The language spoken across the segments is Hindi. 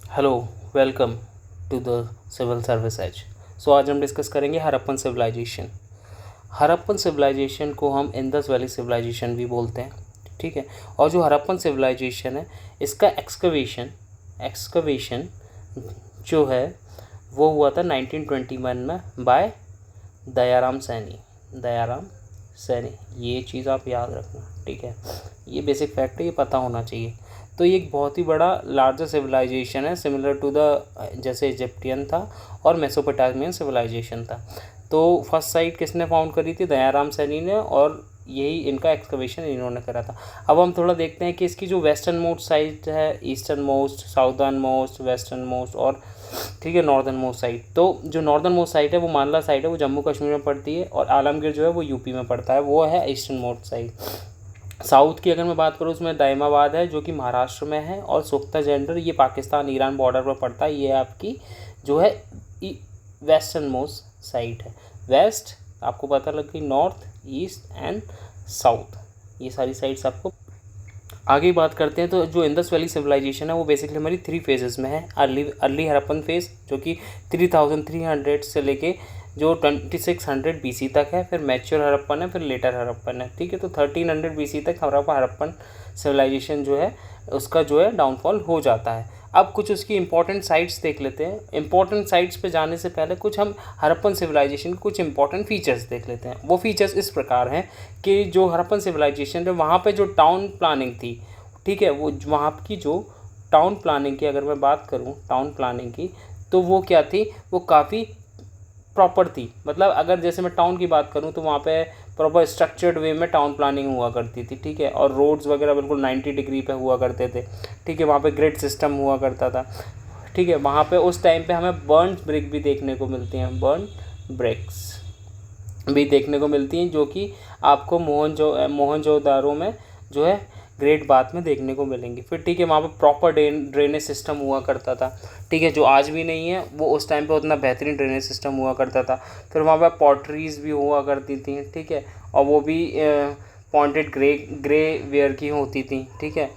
Hello, welcome to the civil service age. So आज हम डिस्कस करेंगे हड़प्पन सिविलाइजेशन। हड़प्पन सिविलाइजेशन को हम इंदस वैली सिविलाइजेशन भी बोलते हैं, ठीक है। और जो हड़प्पन सिविलाइजेशन है, इसका एक्सकवेशन जो है वो हुआ था 1921 में बाय दयाराम सैनी। ये चीज़ आप याद रखना, ठीक है। ये बेसिक फैक्ट है, ये पता होना चाहिए। तो ये एक बहुत ही बड़ा लार्जर सिविलाइजेशन है, सिमिलर टू द जैसे इजिप्टियन था और मेसोपोटामियन सिविलाइजेशन था। तो फर्स्ट साइट किसने फाउंड करी थी? दयाराम सैनी ने, और यही इनका एक्सकवेशन इन्होंने करा था। अब हम थोड़ा देखते हैं कि इसकी जो वेस्टर्न मोस्ट साइट है, eastern most, southern most, western most और ठीक है नॉर्दर्न मोस्ट साइड। तो जो नॉर्दर्न मोस्ट साइड है वो मानला साइड है, वो जम्मू कश्मीर में पड़ती है, और आलमगीर जो है वो यूपी में पड़ता है, वो है ईस्टर्न मोस्ट साइड। साउथ की अगर मैं बात करूँ उसमें दाइमाबाद है जो कि महाराष्ट्र में है, और सुख्ता जेंडर ये पाकिस्तान ईरान बॉर्डर पर पड़ता है। ये आपकी जो है वेस्टर्न मोस्ट साइड है। वेस्ट आपको पता लग गई, नॉर्थ, ईस्ट एंड साउथ, ये सारी साइड्स आपको। आगे बात करते हैं तो जो इंदस वैली सिविलाइजेशन है वो बेसिकली हमारी 3 फेजेस में है। अर्ली हड़प्पन फेज जो कि 3300 से लेके जो 2600 बीसी तक है, फिर मैच्योर हड़प्पन है, फिर लेटर हड़प्पन है, ठीक है। तो 1300 बीसी तक हमारा हड़प्पन सिविलाइजेशन जो है उसका जो है डाउनफॉल हो जाता है। अब कुछ उसकी इंपॉर्टेंट साइट्स देख लेते हैं। इंपॉर्टेंट साइट्स पे जाने से पहले कुछ हम हड़प्पन सिविलाइजेशन के कुछ इंपॉर्टेंट फीचर्स देख लेते हैं। वो फीचर्स इस प्रकार हैं कि जो हड़प्पन सिविलाइजेशन है वहाँ पे जो टाउन प्लानिंग थी, ठीक है, वो वहाँ की जो टाउन प्लानिंग की अगर मैं बात करूँ टाउन प्लानिंग की, तो वो क्या थी, वो काफ़ी प्रॉपर थी। मतलब अगर जैसे मैं टाउन की बात करूँ तो वहाँ पे प्रॉपर स्ट्रक्चर्ड वे में टाउन प्लानिंग हुआ करती थी, ठीक है। और रोड्स वगैरह बिल्कुल 90 डिग्री पे हुआ करते थे, ठीक है। वहाँ पे ग्रिड सिस्टम हुआ करता था, ठीक है। वहाँ पे उस टाइम पे हमें बर्न ब्रिक भी देखने को मिलती हैं, बर्न ब्रिक्स भी देखने को मिलती हैं, जो कि आपको मोहनजोदारो में जो है ग्रेट बात में देखने को मिलेंगी। फिर ठीक है, वहाँ पे प्रॉपर ड्रेनेज सिस्टम हुआ करता था, ठीक है, जो आज भी नहीं है, वो उस टाइम पे उतना बेहतरीन ड्रेनेज सिस्टम हुआ करता था। फिर वहाँ पे पॉटरीज भी हुआ करती थी, ठीक है, और वो भी पॉइंटेड ग्रे वेयर की होती थी, ठीक है।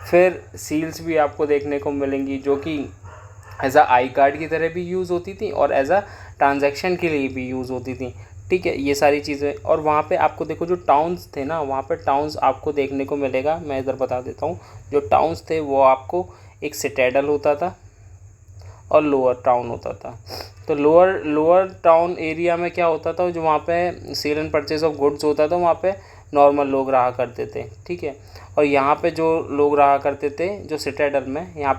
फिर सील्स भी आपको देखने को मिलेंगी जो कि एज अ आई कार्ड की तरह भी यूज़ होती थी और एज अ ट्रांजैक्शन के लिए भी यूज़ होती थी, ठीक है। ये सारी चीज़ें, और वहाँ पे आपको देखो जो टाउन्स थे ना, वहाँ पे टाउन्स आपको देखने को मिलेगा। मैं इधर बता देता हूँ, जो टाउन्स थे वो आपको एक सिटेडल होता था और लोअर टाउन होता था। तो लोअर टाउन एरिया में क्या होता था, जो वहाँ पे sale and purchase of goods होता था, वहाँ पे नॉर्मल लोग रहा करते थे, ठीक है। और यहाँ पे जो लोग रहा करते थे जो सिटाडेल में, यहाँ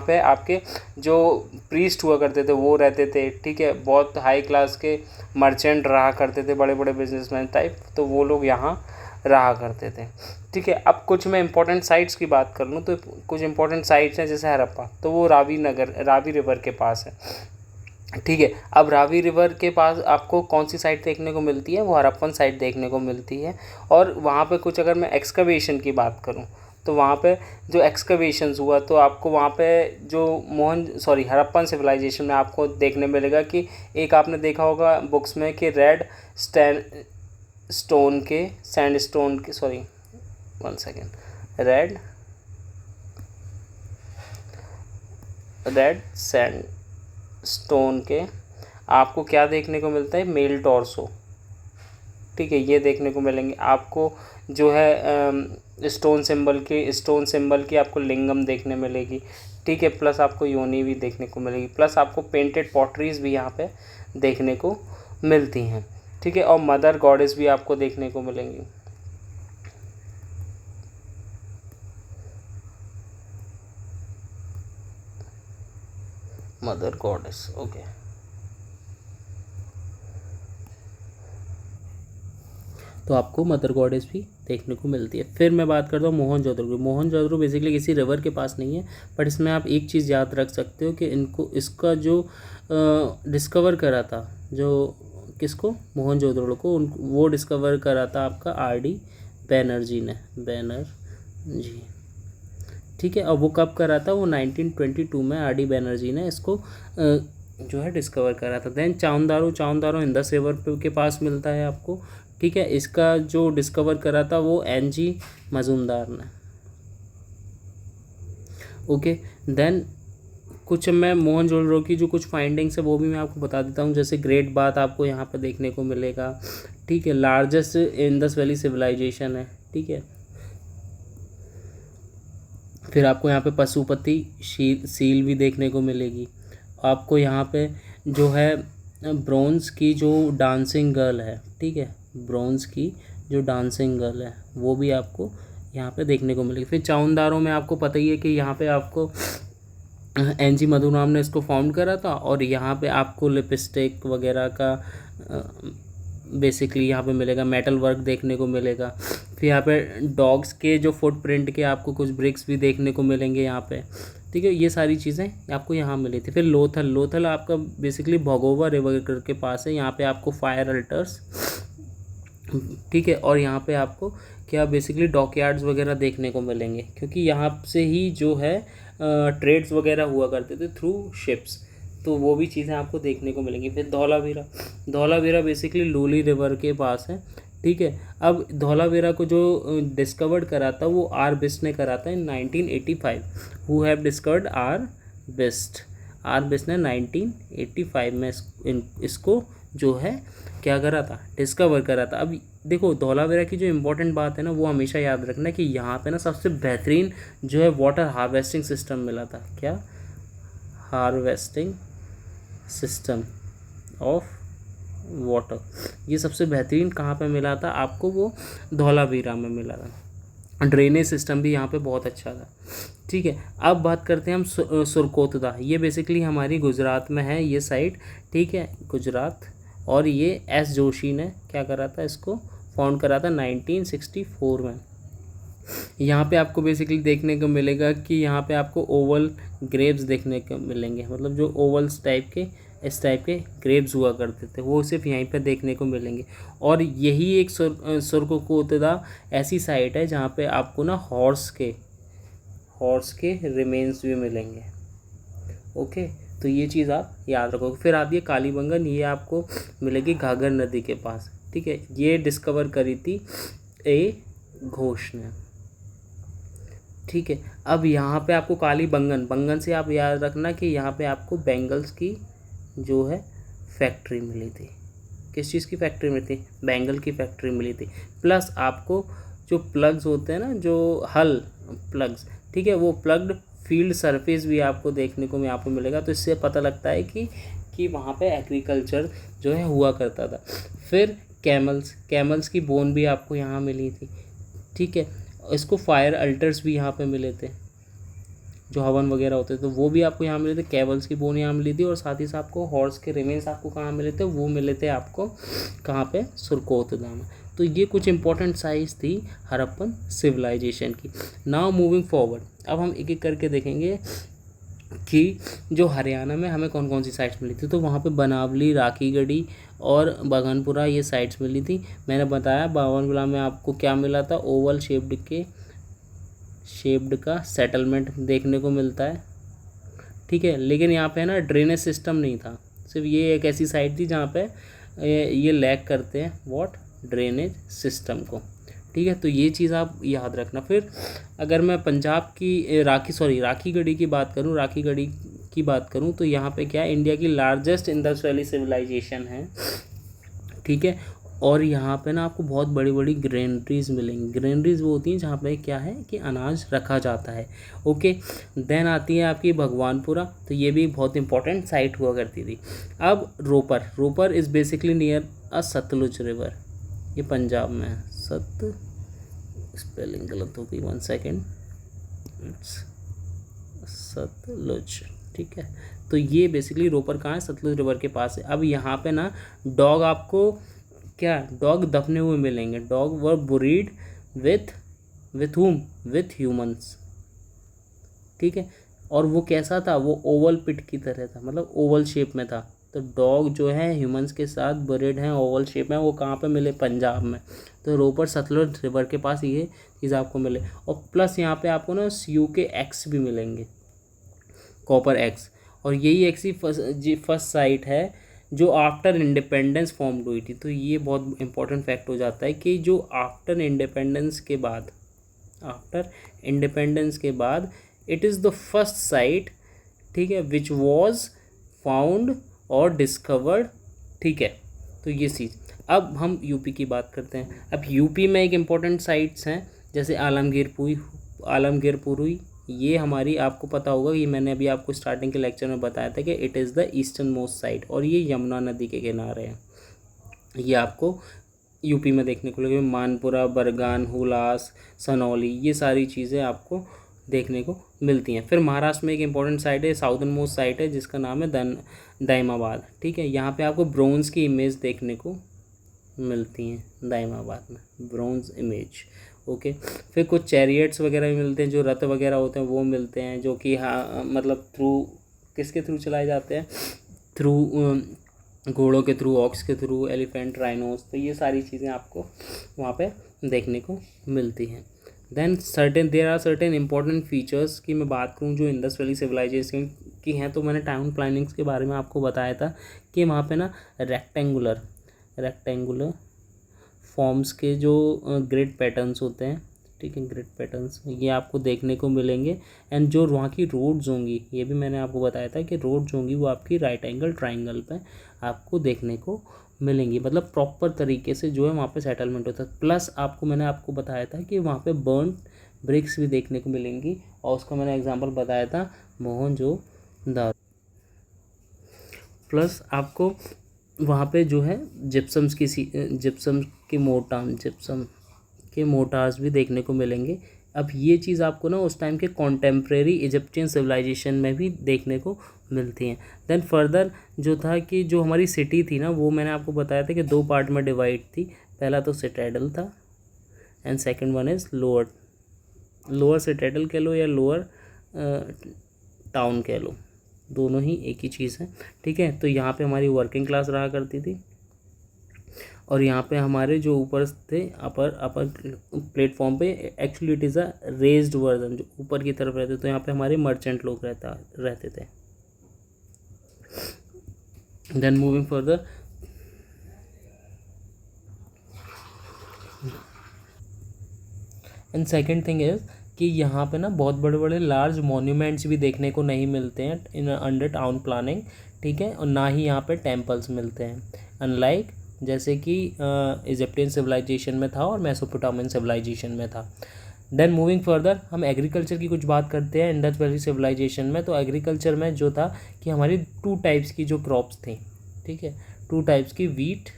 पे आपके जो प्रीस्ट हुआ करते थे वो रहते थे, ठीक है। बहुत हाई क्लास के मर्चेंट रहा करते थे, बड़े बड़े बिजनेसमैन टाइप, तो वो लोग यहाँ रहा करते थे, ठीक है। अब कुछ मैं इंपॉर्टेंट साइट्स की बात कर लूँ तो कुछ इंपॉर्टेंट साइट्स हैं, जैसे हड़प्पा, तो वो रावी रिवर के पास है, ठीक है। अब रावी रिवर के पास आपको कौन सी साइट देखने को मिलती है? वो हड़प्पन साइट देखने को मिलती है। और वहाँ पे कुछ अगर मैं एक्सकवेशन की बात करूँ तो वहाँ पे जो एक्सकवेशंस हुआ, तो आपको वहाँ पे जो हड़प्पन सिविलाइजेशन में आपको देखने मिलेगा कि एक आपने देखा होगा बुक्स में कि रेड सैंडस्टोन के sorry one second red sand stone के आपको क्या देखने को मिलता है? मेल टॉर्सो, ठीक है, ये देखने को मिलेंगे आपको। जो है स्टोन सिंबल की आपको लिंगम देखने मिलेगी, ठीक है। प्लस आपको योनी भी देखने को मिलेगी, प्लस आपको पेंटेड पॉटरीज भी यहाँ पे देखने को मिलती हैं, ठीक है। और मदर गॉडेस भी आपको देखने को मिलेंगी। Mother goddess, okay. तो आपको मदर गॉडेस भी देखने को मिलती है। फिर मैं बात करता हूँ मोहनजोदड़ो की। मोहनजोदड़ो बेसिकली किसी रिवर के पास नहीं है, बट इसमें आप एक चीज़ याद रख सकते हो कि इसका जो डिस्कवर करा था, जो किसको, मोहनजोदड़ो को, वो डिस्कवर करा था आपका RD बैनर्जी ने, बैनर्जी, ठीक है। और वो कब करा था? वो 1922 में RD बैनर्जी ने इसको जो है डिस्कवर करा था। देन चाउंदारो इंदस रिवर के पास मिलता है आपको, ठीक है। इसका जो डिस्कवर करा था वो NG मजूमदार ने, ओके। देन कुछ मैं मोहनजोदड़ो की जो कुछ फाइंडिंग्स है वो भी मैं आपको बता देता हूँ। जैसे ग्रेट बाथ आपको यहाँ पे देखने को मिलेगा, ठीक है, लार्जेस्ट इंडस वैली सिविलाइजेशन है, ठीक है। फिर आपको यहाँ पे पशुपति सील भी देखने को मिलेगी। आपको यहाँ पे जो है ब्रोंज की जो डांसिंग गर्ल है, ठीक है, ब्रोंज की जो डांसिंग गर्ल है वो भी आपको यहाँ पे देखने को मिलेगी। फिर चाउंदारो में आपको पता ही है कि यहाँ पे आपको एनजी मधुराम ने इसको फाउंड करा था, और यहाँ पे आपको लिपस्टिक वगैरह का बेसिकली यहाँ पे मिलेगा, मेटल वर्क देखने को मिलेगा। फिर यहाँ पे डॉग्स के जो फुटप्रिंट के आपको कुछ ब्रिक्स भी देखने को मिलेंगे यहाँ पे, ठीक है। ये सारी चीज़ें आपको यहाँ मिली थी। फिर लोथल आपका बेसिकली भगोवा रिवर के पास है। यहाँ पे आपको फायर अल्टर्स, ठीक है, और यहाँ पे आपको क्या बेसिकली डॉकयार्ड्स वगैरह देखने को मिलेंगे, क्योंकि यहाँ से ही जो है ट्रेड्स वगैरह हुआ करते थे थ्रू शिप्स, तो वो भी चीज़ें आपको देखने को मिलेंगी। फिर धौलावीरा बेसिकली लूली रिवर के पास है, ठीक है। अब धौलावीरा को जो डिस्कवर्ड करा था वो आर बिस्ट ने करा था in 1985। Who have discovered R Bisht ने 1985 में इसको जो है क्या करा था, डिस्कवर करा था। अब देखो धौलावीरा की जो इम्पोर्टेंट बात है ना वो हमेशा याद रखना कि यहाँ पे ना सबसे बेहतरीन जो है वाटर हार्वेस्टिंग सिस्टम मिला था। क्या? हार्वेस्टिंग सिस्टम ऑफ वाटर, ये सबसे बेहतरीन कहाँ पे मिला था आपको? वो धौलावीरा में मिला था। ड्रेनेज सिस्टम भी यहाँ पे बहुत अच्छा था, ठीक है। अब बात करते हैं हम सुरकोतदा। ये बेसिकली हमारी गुजरात में है ये साइट, ठीक है, गुजरात। और ये एस जोशी ने क्या करा था, इसको फाउंड करा था 1964 में। यहाँ पे आपको बेसिकली देखने को मिलेगा कि यहाँ पे आपको ओवल ग्रेव्स देखने को मिलेंगे, मतलब जो ओवल्स टाइप के इस टाइप के ग्रेव्स हुआ करते थे वो सिर्फ यहीं पे देखने को मिलेंगे। और यही एक सुरकोतदा ऐसी साइट है जहाँ पे आपको ना हॉर्स के रिमेन्स भी मिलेंगे। ओके, तो ये चीज़ आप याद रखोगे। फिर आती है कालीबंगन, ये आपको मिलेगी घाघर नदी के पास, ठीक है। ये डिस्कवर करी थी ए घोष ने, ठीक है। अब यहाँ पे आपको बंगन से आप याद रखना कि यहाँ पे आपको बैंगल्स की जो है फैक्ट्री मिली थी। किस चीज़ की फैक्ट्री मिली थी? बैंगल की फैक्ट्री मिली थी। प्लस आपको जो प्लग्स होते हैं ना, जो हल प्लग्स, ठीक है, वो प्लग्ड फील्ड सरफेस भी आपको देखने को यहाँ पे मिलेगा। तो इससे पता लगता है कि वहाँ पे एग्रीकल्चर जो है हुआ करता था। फिर कैमल्स की बोन भी आपको यहाँ मिली थी, ठीक है। इसको फायर अल्टर्स भी यहाँ पे मिले थे, जो हवन वगैरह होते थे, तो वो भी आपको यहाँ मिले थे। कैवल्स की बोन यहाँ मिली थी, और साथ ही साथ आपको हॉर्स के रिमेन्स आपको कहाँ मिले थे? वो मिले थे आपको कहाँ पे? सुरकोतदा में। तो ये कुछ इंपॉर्टेंट साइट्स थी हड़प्पन सिविलाइजेशन की। नाउ मूविंग फॉरवर्ड, अब हम एक एक करके देखेंगे कि जो हरियाणा में हमें कौन कौन सी साइट्स मिली थी। तो वहाँ पे बनावली, राखीगढ़ी और बागनपुरा ये साइट्स मिली थी। मैंने बताया बावनपुरा में आपको क्या मिला था? ओवल शेप्ड का सेटलमेंट देखने को मिलता है, ठीक है। लेकिन यहाँ पे ना ड्रेनेज सिस्टम नहीं था, सिर्फ ये एक ऐसी साइट थी जहाँ पे ये लैक करते हैं ड्रेनेज सिस्टम को, ठीक है। तो ये चीज़ आप याद रखना। फिर अगर मैं पंजाब की राखीगढ़ी की बात करूँ तो यहाँ पे क्या है, इंडिया की लार्जेस्ट इंडस वैली सिविलाइजेशन है, ठीक है। और यहाँ पे ना आपको बहुत बड़ी बड़ी ग्रेनरीज मिलेंगी। ग्रेनरीज वो होती हैं जहाँ पे क्या है कि अनाज रखा जाता है। ओके, देन आती है आपकी भगवानपुरा, तो ये भी बहुत इंपॉर्टेंट साइट हुआ करती थी। अब Ropar is basically near a Sutlej river, ये पंजाब में है। स्पेलिंग गलत हो गई, 1 सेकेंड, सतलुज, ठीक है। तो ये बेसिकली रोपर कहाँ है? सतलुज रिवर के पास है। अब यहाँ पे ना डॉग दफने हुए मिलेंगे। डॉग वर बुरीड विथ ह्यूमंस, ठीक है। और वो कैसा था? वो ओवल पिट की तरह था, मतलब ओवल शेप में था। तो डॉग जो है ह्यूमंस के साथ बुरीड हैं, ओवल शेप में। वो कहाँ पे मिले? पंजाब में। तो रोपर सतलुज रिवर के पास ये चीज़ आपको मिले। और प्लस यहाँ पे आपको ना सीयू के एक्स भी मिलेंगे, कॉपर एक्स। और यही एक्स ही फर्स्ट साइट है जो आफ्टर इंडिपेंडेंस फॉर्म हुई थी। तो ये बहुत इंपॉर्टेंट फैक्ट हो जाता है कि जो आफ्टर इंडिपेंडेंस के बाद it is the first sight, ठीक है, विच वॉज फाउंड और डिस्कवर्ड, ठीक है। तो ये चीज़, अब हम यूपी की बात करते हैं। अब यूपी में एक इम्पॉर्टेंट साइट्स हैं जैसे आलमगीरपुरी, ये हमारी, आपको पता होगा, ये मैंने अभी आपको स्टार्टिंग के लेक्चर में बताया था कि it is the eastern most site, और ये यमुना नदी के किनारे है। ये आपको यूपी में देखने को लगे, मानपुरा, बरगान, हुलास, सनौली, ये सारी चीज़ें आपको देखने को मिलती हैं। फिर महाराष्ट्र में एक इम्पॉर्टेंट साइट है, साउदर्न मोस्ट साइट है, जिसका नाम है दाइमाबाद, ठीक है। यहाँ पे आपको ब्रोंज़ की इमेज देखने को मिलती हैं दाइमाबाद में, ब्रोंज़ इमेज, ओके। फिर कुछ चैरियट्स वगैरह भी मिलते हैं, जो रथ वगैरह होते हैं वो मिलते हैं, जो कि हाँ मतलब किसके थ्रू चलाए जाते हैं, थ्रू घोड़ों के थ्रू, ऑक्स के थ्रू, एलिफेंट, राइनोस, तो ये सारी चीज़ें आपको वहाँ पे देखने को मिलती हैं। Then there are certain important features की मैं बात करूँ जो इंडस वैली सिविलाइजेशन की हैं, तो मैंने टाउन प्लानिंग्स के बारे में आपको बताया था कि वहाँ पे ना रेक्टेंगुलर फॉर्म्स के जो ग्रिड पैटर्न्स होते हैं, ठीक है, ग्रिड पैटर्न्स ये आपको देखने को मिलेंगे। एंड जो वहाँ की रोड्स होंगी, ये भी मैंने आपको बताया था कि रोड्स होंगी वो आपकी राइट एंगल ट्राइंगल पे आपको देखने को मिलेंगी, मतलब प्रॉपर तरीके से जो है वहाँ पे सेटलमेंट होता है। प्लस मैंने आपको बताया था कि वहाँ पे बर्न ब्रिक्स भी देखने को मिलेंगी, और उसका मैंने एग्जांपल बताया था मोहनजोदड़ो। प्लस आपको वहाँ पे जो है जिप्सम के मोटार्स भी देखने को मिलेंगे। अब ये चीज़ आपको ना उस टाइम के कॉन्टेम्प्रेरी इजिप्शियन सिविलाइजेशन में भी देखने को मिलती हैं। देन फर्दर जो था कि जो हमारी सिटी थी ना, वो मैंने आपको बताया था कि 2 पार्ट में डिवाइड थी। पहला तो सिटाडेल था and second one is lower Citadel कह लो या लोअर टाउन कह लो, दोनों ही एक ही चीज़ है, ठीक है। तो यहाँ पे हमारी वर्किंग क्लास रहा करती थी, और यहाँ पे हमारे जो ऊपर थे अपर प्लेटफॉर्म पे, actually it is a raised version, जो ऊपर की तरफ रहते, तो यहाँ पे हमारे मर्चेंट लोग रहते थे। Then moving further, and second thing is कि यहाँ पे ना बहुत बड़े बड़े लार्ज मॉन्यूमेंट्स भी देखने को नहीं मिलते हैं इन अंडर टाउन प्लानिंग, ठीक है, और ना ही यहाँ पे टेम्पल्स मिलते हैं, अनलाइक जैसे कि इजिप्टियन सिविलाइजेशन में था और मेसोपोटामियन सिविलाइजेशन में था। देन मूविंग फर्दर, हम एग्रीकल्चर की कुछ बात करते हैं इंडस वैली सिविलाइजेशन में। तो एग्रीकल्चर में जो था कि हमारी 2 टाइप्स की जो क्रॉप्स थी, ठीक है, 2 टाइप्स की, व्हीट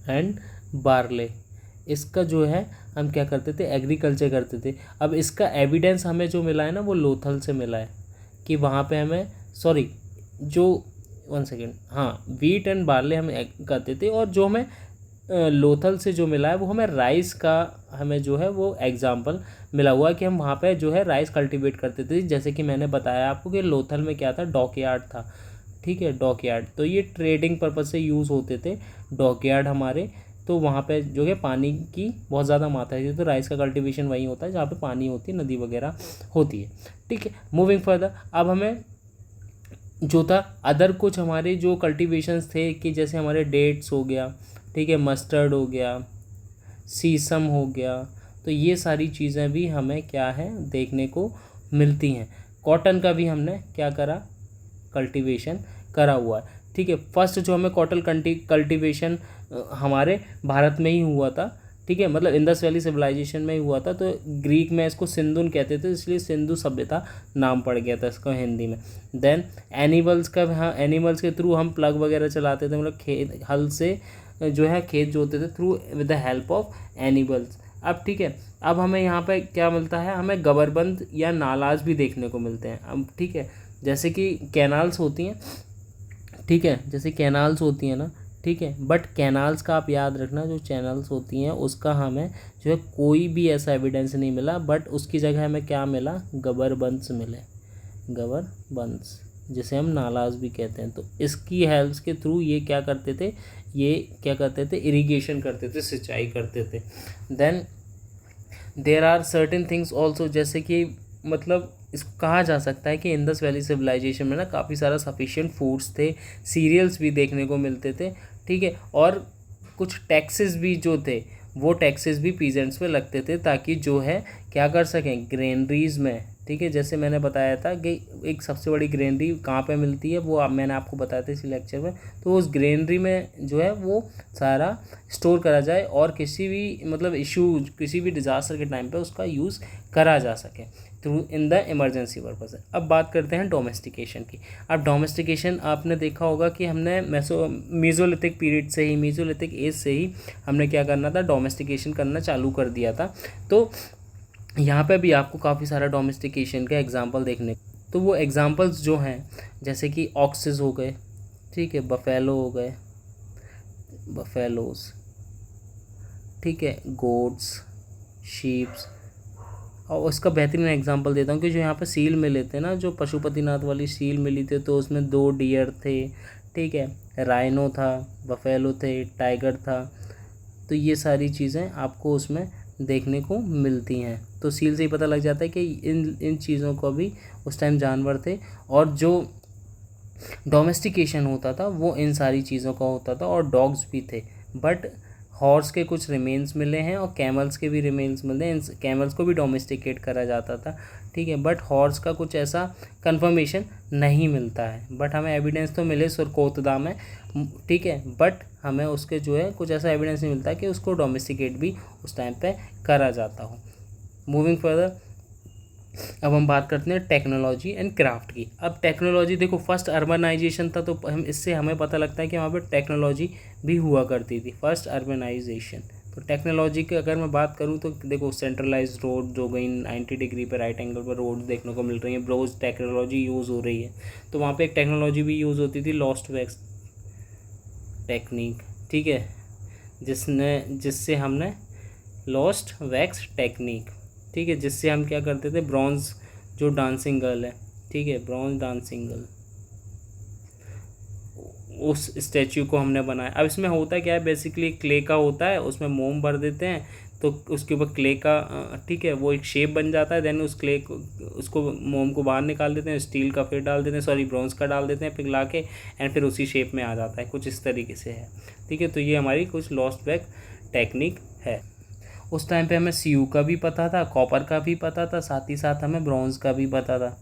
एंड बार्ले, इसका जो है हम क्या करते थे, एग्रीकल्चर करते थे। अब इसका एविडेंस हमें जो मिला है ना, वो लोथल से मिला है कि वहाँ पे हमें व्हीट एंड बार्ले हम करते थे, और जो हमें लोथल से जो मिला है वो हमें राइस का, हमें जो है वो एग्जाम्पल मिला हुआ है कि हम वहाँ पे जो है राइस कल्टीवेट करते थे। जैसे कि मैंने बताया आपको कि लोथल में क्या था, डॉकयार्ड था, ठीक है, डॉकयार्ड, तो ये ट्रेडिंग पर्पज़ से यूज़ होते थे डॉकयार्ड हमारे। तो वहाँ पे जो है पानी की बहुत ज़्यादा मात्रा है, तो राइस का कल्टीवेशन वहीं होता है जहाँ पे पानी होती है, नदी वगैरह होती है, ठीक है। मूविंग फर्दर, अब हमें जो था अदर कुछ हमारे जो कल्टीवेशंस थे कि जैसे हमारे डेट्स हो गया, ठीक है, मस्टर्ड हो गया, सीसम हो गया, तो ये सारी चीज़ें भी हमें क्या है देखने को मिलती हैं। कॉटन का भी हमने क्या करा, कल्टीवेशन करा हुआ है, ठीक है। फर्स्ट जो हमें कॉटन कल्टीवेशन हमारे भारत में ही हुआ था, ठीक है, मतलब इंडस वैली सिविलाइजेशन में ही हुआ था। तो ग्रीक में इसको सिंधुन कहते थे, इसलिए सिंधु सभ्यता नाम पड़ गया था इसका हिंदी में। देन एनिमल्स का, हाँ, एनिमल्स के थ्रू हम प्लग वगैरह चलाते थे, मतलब खेत हल से जो है खेत जोतते थे through with the help of animals. अब ठीक है, अब हमें यहाँ पे क्या मिलता है, हमें गबरबंद या नालाज भी देखने को मिलते हैं। अब ठीक है, जैसे कि कैनाल्स होती हैं, ठीक है, जैसे कैनाल्स होती हैं ना, ठीक है, बट कैनाल्स का आप याद रखना, जो चैनल्स होती हैं उसका हमें जो है कोई भी ऐसा एविडेंस नहीं मिला, बट उसकी जगह हमें क्या मिला, गबरबंस मिले, गबरबंस, जिसे हम नालाज भी कहते हैं। तो इसकी हेल्प के थ्रू ये क्या करते थे, इरिगेशन करते थे, सिंचाई करते थे। Then there are certain things also, जैसे कि मतलब इसको कहा जा सकता है कि इंडस वैली सिविलाइजेशन में ना काफ़ी सारा सफिशिएंट फूड्स थे, सीरियल्स भी देखने को मिलते थे, ठीक है, और कुछ टैक्सेस भी जो थे वो टैक्सेस भी पीजेंट्स पे लगते थे, ताकि जो है क्या कर सकें, ग्रेनरीज में ठीक है। जैसे मैंने बताया था कि एक सबसे बड़ी ग्रेनरी कहाँ पे मिलती है, वो मैंने आपको बताया था इसी लेक्चर में। तो उस ग्रेनरी में जो है वो सारा स्टोर करा जाए और किसी भी मतलब इशू, किसी भी डिज़ास्टर के टाइम पे उसका यूज़ करा जा सके through in the emergency purpose. अब बात करते हैं डोमेस्टिकेशन की। अब डोमेस्टिकेशन आपने देखा होगा कि हमने मेसोलिथिक पीरियड से ही, मेसोलिथिक एज से ही हमने क्या करना था, डोमेस्टिकेशन करना चालू कर दिया था। तो यहाँ पे भी आपको काफ़ी सारा डोमेस्टिकेशन का एग्जांपल देखने, तो वो एग्जांपल्स जो हैं जैसे कि ऑक्सेस हो गए, ठीक है, बफेलो हो गए, बफेलोस, ठीक है, गोट्स, शीप्स। और उसका बेहतरीन एग्जांपल देता हूँ कि जो यहाँ पे सील मिले थे ना, जो पशुपतिनाथ वाली सील मिली थी, तो उसमें 2 डियर थे, ठीक है, राइनो था, बफेलो थे, टाइगर था। तो ये सारी चीज़ें आपको उसमें देखने को मिलती हैं। तो सील से ही पता लग जाता है कि इन चीज़ों को भी उस टाइम जानवर थे। और जो डोमेस्टिकेशन होता था वो इन सारी चीज़ों का होता था, और डॉग्स भी थे। बट हॉर्स के कुछ रिमेन्स मिले हैं और कैमल्स के भी रिमेन्स मिले हैं। इन कैमल्स को भी डोमेस्टिकेट करा जाता था, ठीक है। बट हॉर्स का कुछ ऐसा कंफर्मेशन नहीं मिलता है, बट हमें एविडेंस तो मिले सुरकोतदा में, ठीक है। बट हमें उसके जो है कुछ ऐसा एविडेंस नहीं मिलता कि उसको डोमेस्टिकेट भी उस टाइम पे करा जाता हो। मूविंग फर्दर, अब हम बात करते हैं टेक्नोलॉजी एंड क्राफ्ट की। अब टेक्नोलॉजी देखो, फर्स्ट अर्बनाइजेशन था, तो हम इससे हमें पता लगता है कि वहाँ पे टेक्नोलॉजी भी हुआ करती थी, फर्स्ट अर्बनाइजेशन। तो टेक्नोलॉजी की अगर मैं बात करूँ तो देखो, सेंट्रलाइज रोड हो गई, 90 डिग्री पे राइट एंगल पर रोड देखने को मिल रही है, ब्रोज टेक्नोलॉजी यूज़ हो रही है। तो वहाँ पे एक टेक्नोलॉजी भी यूज़ होती थी, लॉस्ट वैक्स टेक्निक, ठीक है, जिससे हमने लॉस्ट वैक्स टेक्निक, ठीक है, जिससे हम क्या करते थे, ब्रॉन्ज जो डांसिंग गर्ल है, ठीक है, ब्रॉन्ज डांसिंग गर्ल, उस स्टैचू को हमने बनाया। अब इसमें होता क्या है, बेसिकली क्ले का होता है, उसमें मोम भर देते हैं, तो उसके ऊपर क्ले का, ठीक है, वो एक शेप बन जाता है। देन उस क्ले को, उसको मोम को बाहर निकाल देते हैं, स्टील का फिर डाल देते हैं, सॉरी ब्रॉन्ज का डाल देते हैं पिघला के, एंड फिर उसी शेप में आ जाता है, कुछ इस तरीके से है, ठीक है। तो ये हमारी कुछ लॉस्ट वैक्स टेक्निक है। उस टाइम पे हमें सीयू का भी पता था, कॉपर का भी पता था, साथ ही साथ हमें ब्रॉन्ज का भी पता था।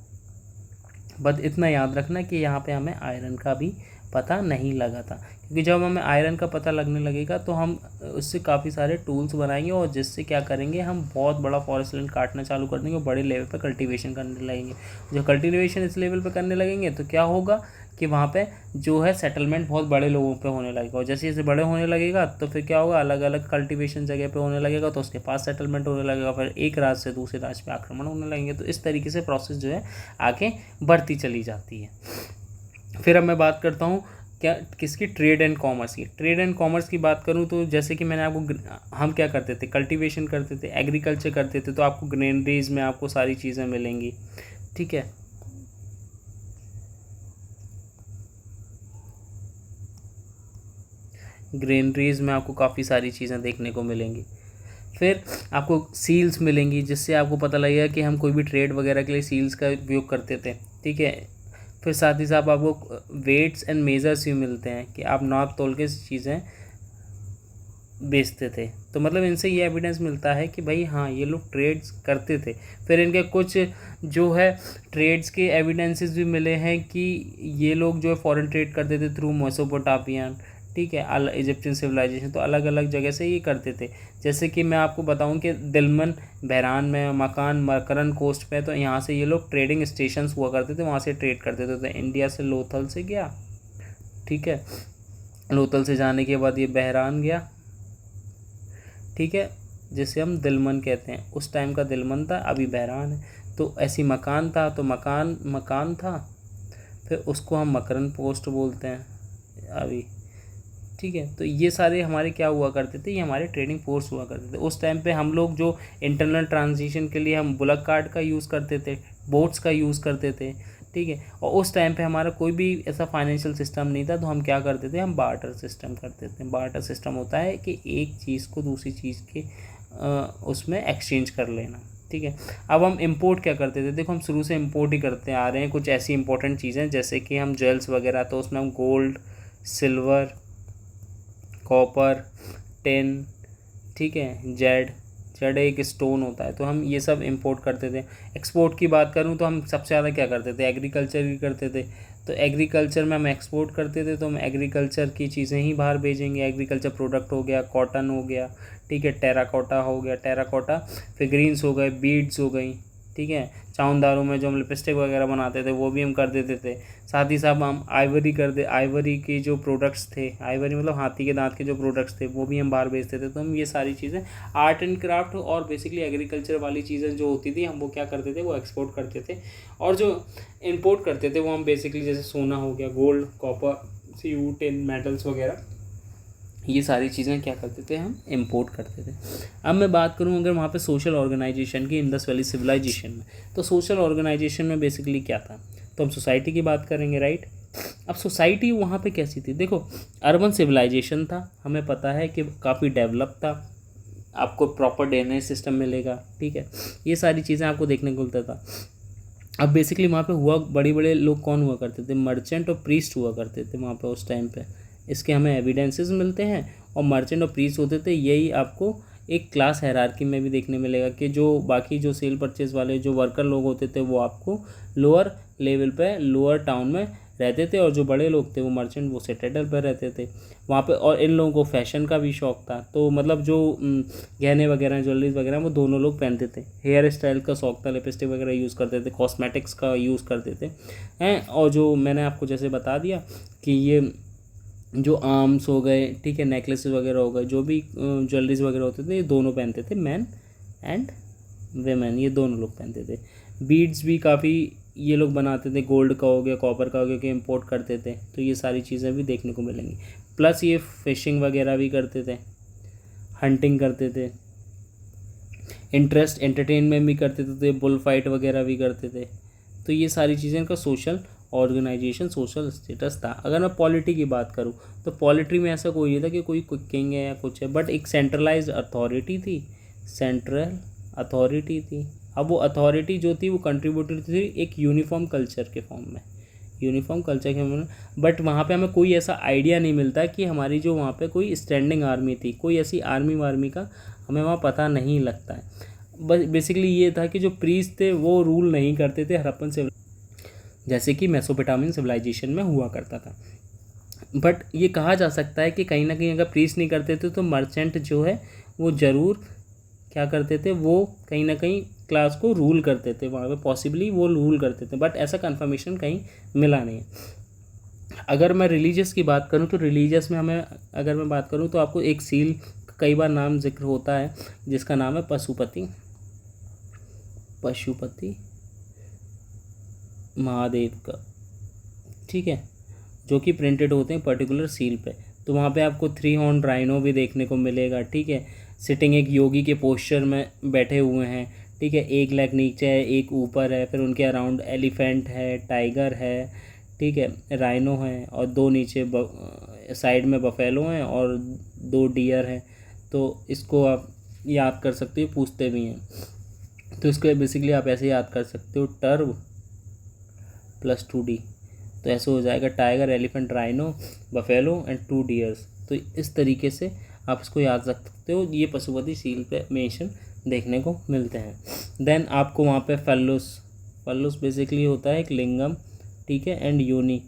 बट इतना याद रखना कि यहाँ पे हमें आयरन का भी पता नहीं लगा था, क्योंकि जब हमें आयरन का पता लगने लगेगा तो हम उससे काफ़ी सारे टूल्स बनाएंगे, और जिससे क्या करेंगे, हम बहुत बड़ा फॉरेस्ट लैंड काटना चालू कर देंगे और बड़े लेवल पर कल्टीवेशन करने लगेंगे। जो कल्टीवेशन इस लेवल पर करने लगेंगे तो क्या होगा कि वहाँ पे जो है सेटलमेंट बहुत बड़े लोगों पे होने लगेगा, और जैसे जैसे बड़े होने लगेगा तो फिर क्या होगा, अलग अलग कल्टीवेशन जगह पे होने लगेगा, तो उसके पास सेटलमेंट होने लगेगा, फिर एक राज्य से दूसरे राज्य पे आक्रमण होने लगेंगे। तो इस तरीके से प्रोसेस जो है आगे बढ़ती चली जाती है। फिर अब मैं बात करता हूँ क्या, किसकी, ट्रेड एंड कॉमर्स की। ट्रेड एंड कॉमर्स की बात करूँ तो जैसे कि मैंने आपको, हम क्या करते थे, कल्टीवेशन करते थे, एग्रीकल्चर करते थे, तो आपको ग्रेनरीज में आपको सारी चीज़ें मिलेंगी, ठीक है। ग्रेनरीज में आपको काफ़ी सारी चीज़ें देखने को मिलेंगी। फिर आपको सील्स मिलेंगी, जिससे आपको पता लगेगा कि हम कोई भी ट्रेड वगैरह के लिए सील्स का उपयोग करते थे, ठीक है। फिर साथ ही साथ आपको वेट्स एंड मेजर्स भी मिलते हैं कि आप नाप तोल के चीज़ें बेचते थे। तो मतलब इनसे ये एविडेंस मिलता है कि भाई हाँ, ये लोग ट्रेड्स करते थे। फिर इनके कुछ जो है ट्रेड्स के एविडेंसेस भी मिले हैं कि ये लोग जो है फॉरेन ट्रेड करते थे थ्रू मेसोपोटामियन, ठीक है, इजिप्शियन सिविलाइजेशन। तो अलग अलग जगह से ये करते थे। जैसे कि मैं आपको बताऊं कि दिलमन बहरान में, मकान मकरन कोस्ट पे, तो यहाँ से ये लोग ट्रेडिंग स्टेशंस हुआ करते थे, वहाँ से ट्रेड करते थे। तो इंडिया से लोथल से गया, ठीक है, लोथल से जाने के बाद ये बहरान गया, ठीक है, जिसे हम दिलमन कहते हैं। उस टाइम का दिलमन था, अभी बहरान है। तो ऐसी मकान था, तो मकान था, फिर उसको हम मकरन पोस्ट बोलते हैं अभी, ठीक है। तो ये सारे हमारे क्या हुआ करते थे, ये हमारे ट्रेडिंग फोर्स हुआ करते थे। उस टाइम पे हम लोग जो इंटरनल ट्रांजिशन के लिए हम बुलक कार्ट का यूज़ करते थे, बोट्स का यूज़ करते थे, ठीक है। और उस टाइम पे हमारा कोई भी ऐसा फाइनेंशियल सिस्टम नहीं था, तो हम क्या करते थे, हम बार्टर सिस्टम करते थे। बार्टर सिस्टम होता है कि एक चीज़ को दूसरी चीज़ के उसमें एक्सचेंज कर लेना, ठीक है। अब हम इंपोर्ट क्या करते थे, देखो हम शुरू से इंपोर्ट ही करते आ रहे हैं कुछ ऐसी इंपॉर्टेंट चीज़ें, जैसे कि हम ज्वेल्स वगैरह, तो उसमें हम गोल्ड, सिल्वर, कॉपर, टिन, ठीक है, जेड, जड़ एक स्टोन होता है, तो हम ये सब इंपोर्ट करते थे। एक्सपोर्ट की बात करूँ तो हम सबसे ज़्यादा क्या करते थे, एग्रीकल्चर ही करते थे। तो एग्रीकल्चर में हम एक्सपोर्ट करते थे, तो हम एग्रीकल्चर की चीज़ें ही बाहर भेजेंगे। एग्रीकल्चर प्रोडक्ट हो गया, कॉटन हो गया, ठीक है, टेराकोटा हो गया, टेराकोटा फिगरीन्स हो गए, बीड्स हो गई, ठीक है। चाउनदारों में जो हम लिपस्टिक वगैरह बनाते थे वो भी हम कर देते थे। साथ ही साथ हम आइवरी के जो प्रोडक्ट्स थे, आइवरी मतलब हाथी के दांत के जो प्रोडक्ट्स थे वो भी हम बाहर बेचते थे। तो हम ये सारी चीज़ें आर्ट एंड क्राफ्ट और बेसिकली एग्रीकल्चर वाली चीज़ें जो होती थी हम वो क्या करते थे, वो एक्सपोर्ट करते थे। और जो इंपोर्ट करते थे वो हम बेसिकली जैसे सोना हो गया, gold, copper, CU, tin, metals वगैरह, ये सारी चीज़ें क्या करते थे, हम इंपोर्ट करते थे। अब मैं बात करूं अगर वहाँ पे सोशल ऑर्गेनाइजेशन की, इंडस वैली सिविलाइजेशन में, तो सोशल ऑर्गेनाइजेशन में बेसिकली क्या था, तो हम सोसाइटी की बात करेंगे, राइट। अब सोसाइटी वहाँ पे कैसी थी, देखो अर्बन सिविलाइजेशन था, हमें पता है कि काफ़ी डेवलप था, आपको प्रॉपर ड्रेनेज सिस्टम मिलेगा, ठीक है, ये सारी चीज़ें आपको देखने को मिलता था। अब बेसिकली वहाँ पे हुआ, बड़े बड़े लोग कौन हुआ करते थे, मर्चेंट और प्रीस्ट हुआ करते थे वहाँ पे उस टाइम पे, इसके हमें एविडेंसेस मिलते हैं। और मर्चेंट और प्रीस्ट होते थे, यही आपको एक क्लास हायरार्की में भी देखने मिलेगा कि जो बाकी जो सेल परचेज वाले जो वर्कर लोग होते थे वो आपको लोअर लेवल पे, लोअर टाउन में रहते थे, और जो बड़े लोग थे वो मर्चेंट, वो सिटाडेल पर रहते थे वहाँ पे। और इन लोगों को फैशन का भी शौक था, तो मतलब जो गहने वगैरह, ज्वेलरीज वगैरह वो दोनों लोग पहनते थे। हेयर स्टाइल का शौक था, लिपस्टिक वगैरह यूज़ करते थे, कॉस्मेटिक्स का यूज़ करते थे हैं। और जो मैंने आपको जैसे बता दिया कि ये जो आर्म्स हो गए, ठीक है, नेकलेसेस वगैरह हो गए, जो भी ज्वेलरीज वगैरह होते थे, ये दोनों पहनते थे, मैन एंड वेमेन, ये दोनों लोग पहनते थे। बीड्स भी काफ़ी ये लोग बनाते थे, गोल्ड का हो गया, कॉपर का हो गया, कि इंपोर्ट करते थे, तो ये सारी चीज़ें भी देखने को मिलेंगी। प्लस ये फिशिंग वगैरह भी करते थे, हंटिंग करते थे, इंटरेस्ट एंटरटेनमेंट भी करते थे, बुल फाइट वगैरह भी करते थे। तो ये सारी चीज़ें इनका सोशल ऑर्गेनाइजेशन, सोशल स्टेटस था। अगर मैं पॉलिटी की बात करूँ तो पॉलिटी में ऐसा कोई नहीं था कि कोई किंग है या कुछ है, बट एक सेंट्रलाइज्ड अथॉरिटी थी, सेंट्रल अथॉरिटी थी। अब वो अथॉरिटी जो थी वो कंट्रीब्यूटेड थी एक यूनिफॉर्म कल्चर के फॉर्म में, यूनिफॉर्म कल्चर के फॉर्म में। बट वहाँ पे हमें कोई ऐसा आइडिया नहीं मिलता कि हमारी जो वहाँ पे कोई स्टैंडिंग आर्मी थी, कोई ऐसी आर्मी वार्मी का हमें वहाँ पता नहीं लगता है। बस बेसिकली ये था कि जो प्रीस्ट थे वो रूल नहीं करते थे हड़प्पन से, जैसे कि मेसोपोटामियन सिविलाइजेशन में हुआ करता था। बट ये कहा जा सकता है कि कहीं ना कहीं अगर प्रीस्ट नहीं करते थे तो मर्चेंट जो है वो ज़रूर क्या करते थे, वो कहीं ना कहीं क्लास को रूल करते थे वहाँ पे, पॉसिबली वो रूल करते थे, बट ऐसा कंफर्मेशन कहीं मिला नहीं। अगर मैं रिलीजियस की बात करूँ तो रिलीजियस में हमें, अगर मैं बात करूँ तो आपको एक सील कई बार नाम जिक्र होता है जिसका नाम है पशुपति महादेव का, ठीक है, जो कि प्रिंटेड होते हैं पर्टिकुलर सील पे। तो वहाँ पे आपको 3 हॉर्न राइनो भी देखने को मिलेगा, ठीक है, सिटिंग एक योगी के पोस्चर में बैठे हुए हैं, ठीक है, एक लेग नीचे है, एक ऊपर है, फिर उनके अराउंड एलिफेंट है, टाइगर है, ठीक है, राइनो है, और 2 नीचे साइड में बफेलो हैं और 2 डियर हैं। तो इसको आप याद कर सकते हो, पूछते भी हैं, तो इसको बेसिकली आप ऐसे याद कर सकते हो, टर्व प्लस 2D, तो ऐसे हो जाएगा tiger, elephant, rhino, buffalo and 2 dears. तो इस तरीके से आप इसको याद रख सकते हो, ये पशुपति सील पे मेंशन देखने को मिलते हैं। देन आपको वहाँ पे फल्लुस बेसिकली होता है एक लिंगम, ठीक है, एंड योनी,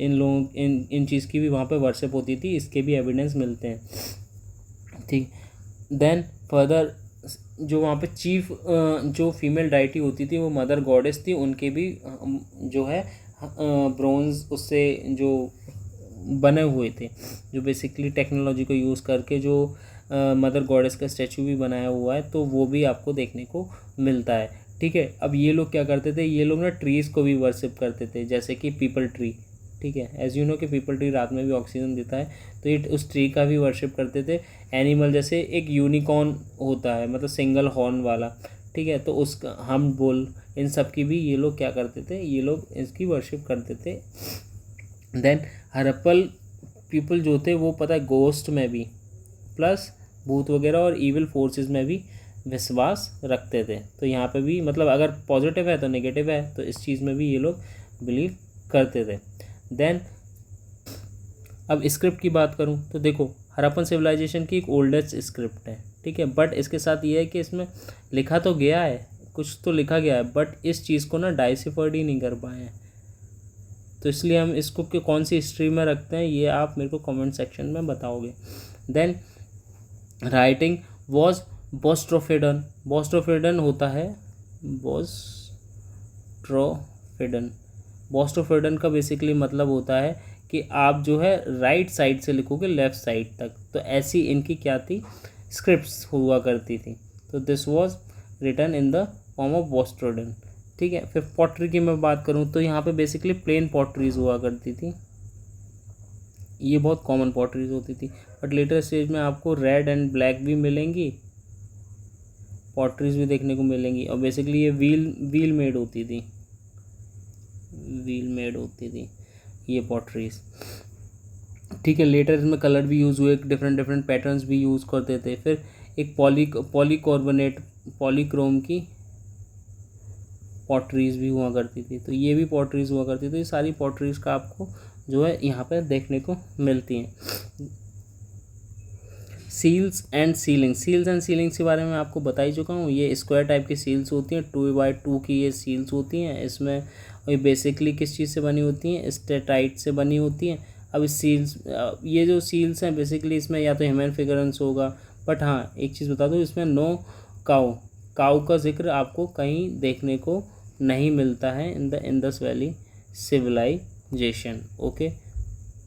इन लोगों इन चीज़ की भी वहाँ पे वर्शिप होती थी, इसके भी एविडेंस मिलते हैं, ठीक। देन फर्दर जो वहाँ पे चीफ जो फीमेल डाइटी होती थी वो मदर गॉडेस थी, उनके भी जो है ब्रोंज उससे जो बने हुए थे, जो बेसिकली टेक्नोलॉजी को यूज़ करके जो मदर गॉडेस का स्टैचू भी बनाया हुआ है, तो वो भी आपको देखने को मिलता है, ठीक है। अब ये लोग क्या करते थे, ये लोग ना ट्रीज़ को भी वर्शिप करते थे, जैसे कि पीपल ट्री, ठीक है, एज यू नो कि पीपल ट्री रात में भी ऑक्सीजन देता है, तो ये उस ट्री का भी वर्शिप करते थे। एनिमल जैसे एक यूनिकॉर्न होता है, मतलब सिंगल हॉर्न वाला, ठीक है, तो उसका हम बोल, इन सब की भी ये लोग क्या करते थे, ये लोग इसकी वर्शिप करते थे। देन हड़प्पन पीपल जो थे वो पता है गोस्ट में भी, प्लस भूत वगैरह और इविल फोर्सेस में भी विश्वास रखते थे। तो यहाँ पे भी मतलब अगर पॉजिटिव है तो नेगेटिव है, तो इस चीज़ में भी ये लोग बिलीव करते थे। देन अब स्क्रिप्ट की बात करूँ तो देखो हड़प्पन सिविलाइजेशन की एक ओल्डेस्ट स्क्रिप्ट है, ठीक है। बट इसके साथ ये है कि इसमें लिखा तो गया है, कुछ तो लिखा गया है, बट इस चीज़ को ना डाइसिफर्ड ही नहीं कर पाए हैं। तो इसलिए हम इसको कि कौन सी हिस्ट्री में रखते हैं ये आप मेरे को कमेंट सेक्शन में बताओगे। Then writing was boustrophedon. Boustrophedon होता है बोस्ट्रोफिडन। बोस्ट्रोफिडन का बेसिकली मतलब होता है कि आप जो है राइट साइड से लिखोगे लेफ़्ट साइड तक, तो ऐसी इनकी क्या थी, स्क्रिप्ट्स हुआ करती थी। तो this was written in the form of boustrophedon, ठीक है। फिर पॉटरी की मैं बात करूँ तो यहाँ पे बेसिकली प्लेन पॉटरीज हुआ करती थी, ये बहुत कॉमन पॉटरीज होती थी। बट लेटर स्टेज में आपको रेड एंड ब्लैक भी मिलेंगी, पॉटरीज भी देखने को मिलेंगी। और बेसिकली ये व्हील मेड होती थी, व्हील मेड होती थी ये पॉटरीज, ठीक है। लेटर इसमें कलर भी यूज़ हुए, डिफरेंट डिफरेंट पैटर्न्स भी यूज़ करते थे। फिर एक पॉलीकार्बोनेट पॉलीक्रोम की पॉटरीज भी हुआ करती थी, तो ये भी पॉटरीज हुआ करती थी। तो ये सारी पॉटरीज का आपको जो है यहाँ पर देखने को मिलती हैं। सील्स एंड सीलिंग्स के बारे में आपको बता ही चुका हूँ। ये स्क्वायर टाइप की सील्स होती हैं, 2x2 की ये सील्स होती हैं। इसमें ये बेसिकली किस चीज़ से बनी होती हैं, स्टेटाइट से बनी होती हैं। अब इस सील्स, ये जो सील्स हैं बेसिकली इसमें या तो ह्यूमन फिगरेंस होगा, बट हाँ एक चीज़ बता दूँ, इसमें नो काऊ का जिक्र आपको कहीं देखने को नहीं मिलता है in the Indus valley civilisation, okay.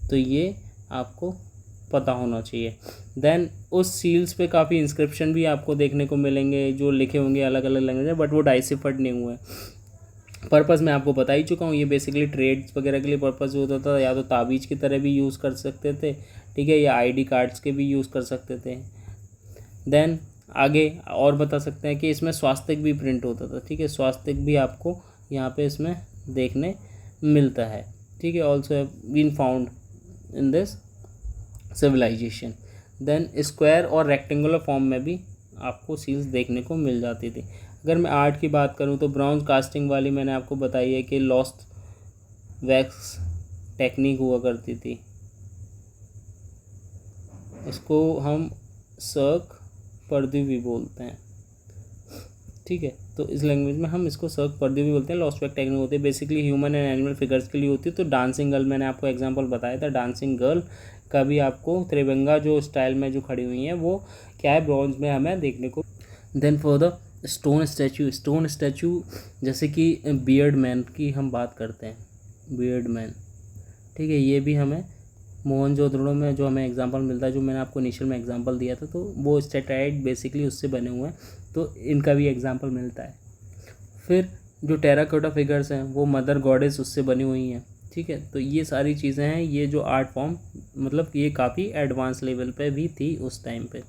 तो ये आपको पता होना चाहिए। देन उस सील्स पे काफ़ी इंस्क्रिप्शन भी आपको देखने को मिलेंगे जो लिखे होंगे अलग अलग लैंग्वेज में, बट वो डाइसिफर्ड नहीं हुए। पर्पज़ मैं आपको बता ही चुका हूँ, ये बेसिकली ट्रेड्स वगैरह के लिए पर्पज़ होता था, या तो ताबीज़ की तरह भी यूज़ कर सकते थे, ठीक है, या आईडी कार्ड्स के भी यूज़ कर सकते थे। देन आगे और बता सकते हैं कि इसमें स्वास्तिक भी प्रिंट होता था, ठीक है। स्वास्तिक भी आपको यहाँ पे इसमें देखने मिलता है, ठीक है। Also have been found in this civilisation. Then square और रेक्टेंगुलर फॉर्म में भी आपको सील्स देखने को मिल जाती थी। अगर मैं आर्ट की बात करूं तो ब्रॉन्ज कास्टिंग वाली मैंने आपको बताई है कि लॉस्ट वैक्स टेक्निक हुआ करती थी, इसको हम सर्क पर्दी भी बोलते हैं, ठीक है। तो इस लैंग्वेज में हम इसको सर्क पर्दी भी बोलते हैं। लॉस्ट वैक्स टेक्निक होती है basically human and animal figures के लिए होती है। तो डांसिंग गर्ल मैंने आपको एग्जांपल बताया था, डांसिंग गर्ल का भी आपको त्रिभंगा जो स्टाइल में जो खड़ी हुई हैं वो क्या है, ब्रॉन्ज में हमें देखने को। Then for the stone statue जैसे कि बियर्ड मैन की हम बात करते हैं, बियर्ड मैन, ठीक है, ये भी हमें मोहनजोदड़ो में जो हमें एग्जांपल मिलता है, जो मैंने आपको इनिशियल में एग्जांपल दिया था, तो वो स्टेटाइट बेसिकली उससे बने हुए हैं, तो इनका भी एग्जांपल मिलता है। फिर जो टेराकोटा फिगर्स हैं वो मदर गॉडेस उससे बनी हुई हैं, ठीक है। तो ये सारी चीज़ें हैं, ये जो आर्ट फॉर्म मतलब ये काफ़ी एडवांस लेवल पे भी थी उस टाइम पे,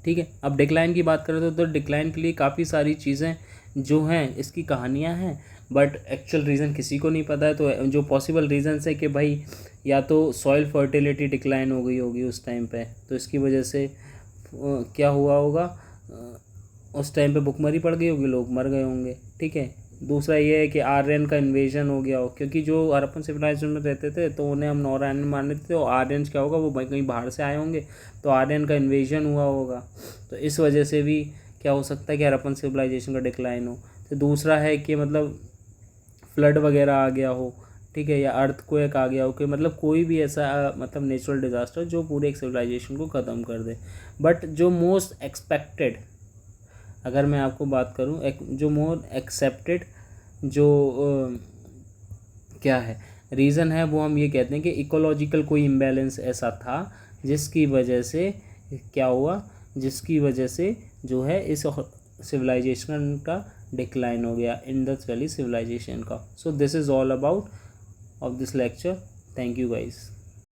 ठीक है। अब डिक्लाइन की बात करें तो डिक्लाइन के लिए काफ़ी सारी चीज़ें जो हैं इसकी कहानियाँ हैं, बट एक्चुअल रीज़न किसी को नहीं पता है। तो जो पॉसिबल रीज़न्स है कि भाई या तो सॉइल फर्टिलिटी डिक्लाइन हो गई होगी उस टाइम पे, तो इसकी वजह से क्या हुआ होगा, उस टाइम पे भुखमरी पड़ गई होगी, लोग मर गए होंगे, ठीक है। दूसरा ये है कि आर्यन का इन्वेजन हो गया हो, क्योंकि जो हड़प्पन सिविलाइजेशन में रहते थे तो उन्हें हम नॉन आर्यन मानते थे, और आर्यन क्या होगा, वो कहीं बाहर से आए होंगे, तो आर्यन का इन्वेजन हुआ होगा, तो इस वजह से भी क्या हो सकता है कि हड़प्पन सिविलाइजेशन का डिक्लाइन हो। तो दूसरा है कि मतलब फ्लड वगैरह आ गया हो, ठीक है, या अर्थक्वेक आ गया हो, कि मतलब कोई भी ऐसा मतलब नेचुरल डिज़ास्टर जो पूरे एक सिविलाइजेशन को ख़त्म कर दे। बट जो मोस्ट एक्सपेक्टेड, अगर मैं आपको बात करूं, जो मोर एक्सेप्टेड जो क्या है रीज़न है, वो हम ये कहते हैं कि इकोलॉजिकल कोई इम्बैलेंस ऐसा था जिसकी वजह से क्या हुआ, जिसकी वजह से जो है इस सिविलाइजेशन का डिक्लाइन हो गया, इंडस वैली सिविलाइजेशन का। So this is all about of this lecture. Thank you guys.